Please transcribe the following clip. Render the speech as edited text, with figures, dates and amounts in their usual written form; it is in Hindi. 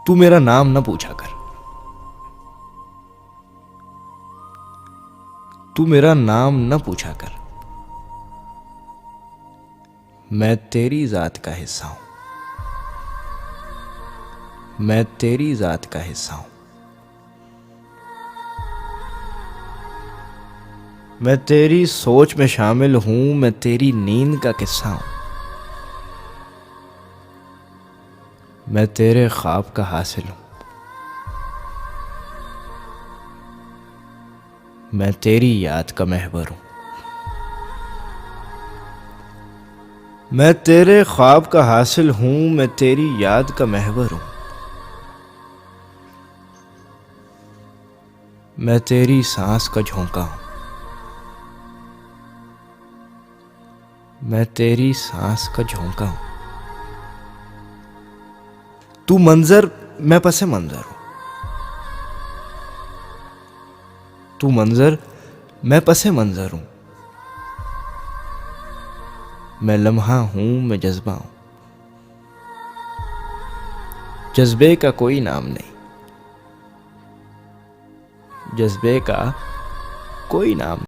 तू मेरा नाम न पूछा कर, तू मेरा नाम न पूछा कर, मैं तेरी जात का हिस्सा हूं, मैं तेरी जात का हिस्सा हूं। मैं तेरी सोच में शामिल हूं, मैं तेरी नींद का किस्सा हूं, मैं तेरे ख्वाब का हासिल हूं, मैं तेरी याद का महवर हूं। मैं तेरे ख्वाब का हासिल हूं, मैं तेरी याद का महवर हूं, मैं तेरी सांस का झोंका हूं, मैं तेरी सांस का झोंका हूं। तू मंजर, मैं पसे मंजर हूं, तू मंजर, मैं पसे मंजर हूं, मैं लम्हा हूं, मैं जज्बा हूं। जज्बे का कोई नाम नहीं, जज्बे का कोई नाम